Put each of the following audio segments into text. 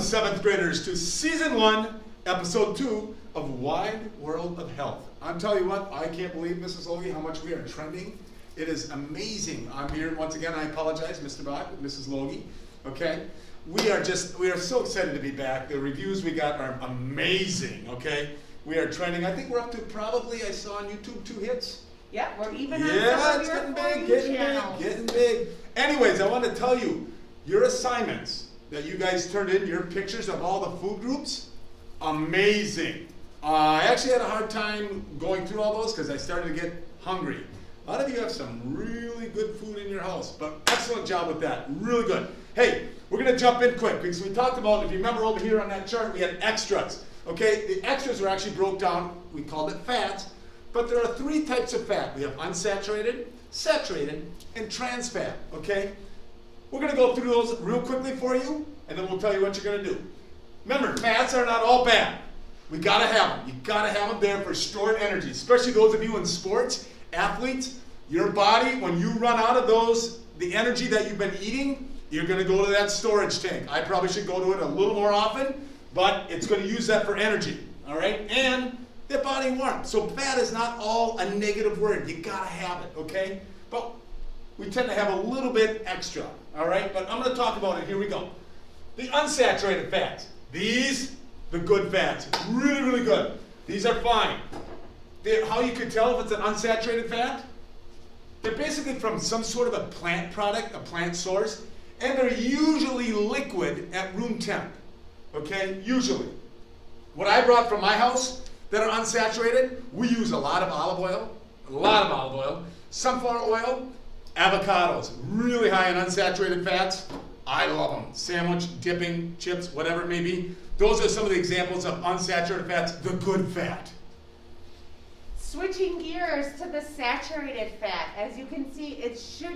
seventh graders to season 1, episode 2 of Wide World of Health. I'm telling you what, I can't believe, Mrs. Logie, how much we are trending. It is amazing. I'm here once again. I apologize, Mr. Bach, Mrs. Logie. Okay, we are so excited to be back. The reviews we got are amazing. Okay, we are trending. I think we're up to probably, I saw on YouTube, 2 hits. Yeah, we're even on yeah, it's some getting of big, your channels. getting big. Anyways, I want to tell you, your assignments that you guys turned in, your pictures of all the food groups, amazing. I actually had a hard time going through all those because I started to get hungry. A lot of you have some really good food in your house, but excellent job with that, really good. Hey, we're going to jump in quick because we talked about, if you remember over here on that chart, we had extras. Okay, the extras were actually broke down, we called it fats, but there are 3 types of fat. We have unsaturated, saturated, and trans fat, okay? We're going to go through those real quickly for you, and then we'll tell you what you're going to do. Remember, fats are not all bad. We got to have them. You got to have them there for stored energy, especially those of you in sports, athletes. Your body, when you run out of the energy that you've been eating, you're going to go to that storage tank. I probably should go to it a little more often, but it's going to use that for energy, all right? And their body warmth. So fat is not all a negative word. You got to have it, okay? But we tend to have a little bit extra, all right? But I'm going to talk about it. Here we go. The unsaturated fats. These, the good fats. Really, really good. These are fine. How you can tell if it's an unsaturated fat? They're basically from some sort of a plant product, a plant source, and they're usually liquid at room temp, okay? Usually. What I brought from my house that are unsaturated, we use a lot of olive oil, sunflower oil, avocados, really high in unsaturated fats. I love them. Sandwich, dipping, chips, whatever it may be. Those are some of the examples of unsaturated fats, the good fat. Switching gears to the saturated fat, as you can see,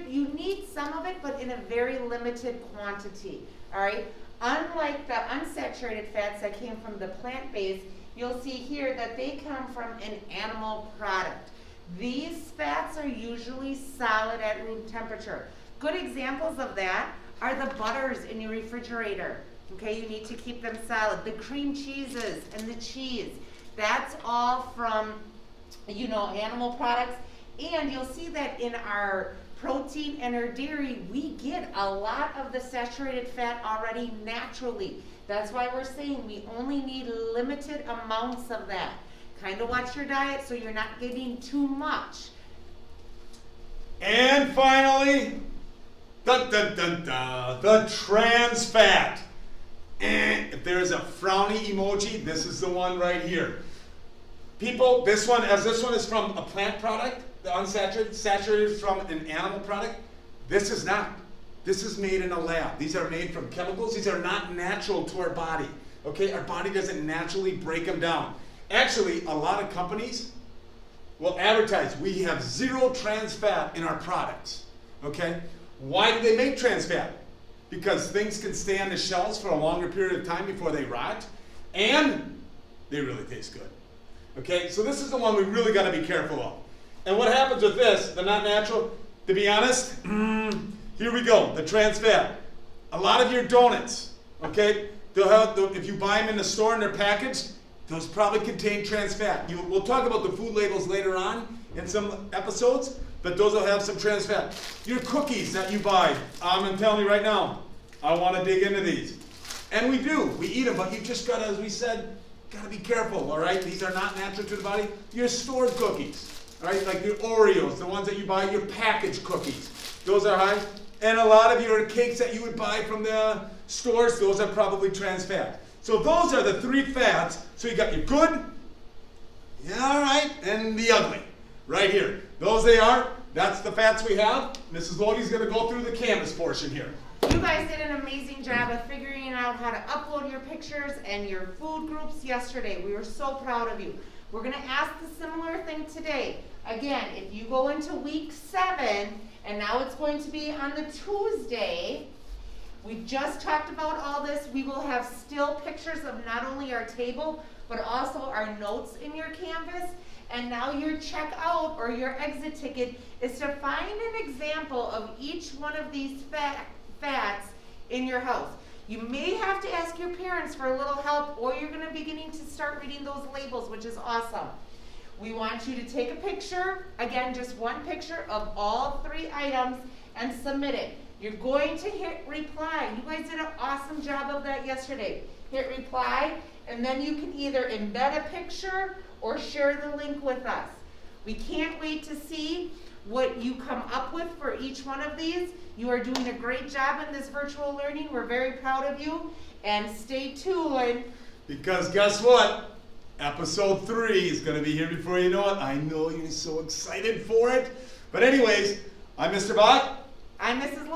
you need some of it, but in a very limited quantity. All right. Unlike the unsaturated fats that came from the plant-based, you'll see here that they come from an animal product. These fats are usually solid at room temperature. Good examples of that are the butters in your refrigerator. Okay, you need to keep them solid. The cream cheeses and the cheese, that's all from animal products. And you'll see that in our protein and our dairy, we get a lot of the saturated fat already naturally. That's why we're saying we only need limited amounts of that. Kind of watch your diet so you're not getting too much. And finally, the trans fat. If there's a frowny emoji, this is the one right here. People, this one is from a plant product, the unsaturated, saturated from an animal product. This is not. This is made in a lab. These are made from chemicals. These are not natural to our body. Okay, our body doesn't naturally break them down. Actually, a lot of companies will advertise, we have 0 trans fat in our products. Okay, why do they make trans fat? Because things can stay on the shelves for a longer period of time before they rot, and they really taste good. Okay, so this is the one we really got to be careful of. And what happens with this, the not natural, to be honest, here we go, the trans fat. A lot of your donuts, okay, they'll have, if you buy them in the store and they're packaged, those probably contain trans fat. We'll talk about the food labels later on in some episodes, but those will have some trans fat. Your cookies that you buy, I'm telling you right now, I want to dig into these. And we do, we eat them, but you just got to, as we said, got to be careful, all right? These are not natural to the body. Your stored cookies, all right? Like your Oreos, the ones that you buy, your packaged cookies. Those are high. And a lot of your cakes that you would buy from the stores, those are probably trans fat. So those are the 3 fats. So you got your good, yeah, all right, and the ugly, right here. Those they are. That's the fats we have. Mrs. Logie's going to go through the canvas portion here. You guys did an amazing job of figuring out how to upload your pictures and your food groups yesterday. We were so proud of you. We're going to ask the similar thing today. Again, if you go into week 7, and now it's going to be on the Tuesday, we just talked about all this. We will have still pictures of not only our table, but also our notes in your canvas. And now your checkout or your exit ticket is to find an example of each one of these fats in your house. You may have to ask your parents for a little help, or you're gonna be beginning to start reading those labels, which is awesome. We want you to take a picture, again, just one picture of all 3 items and submit it. You're going to hit reply. You guys did an awesome job of that yesterday. Hit reply, and then you can either embed a picture or share the link with us. We can't wait to see what you come up with for each one of these. You are doing a great job in this virtual learning. We're very proud of you, and stay tuned. Because guess what? Episode 3 is going to be here before you know it. I know you're so excited for it. But anyways, I'm Mr. Bach. I'm Mrs.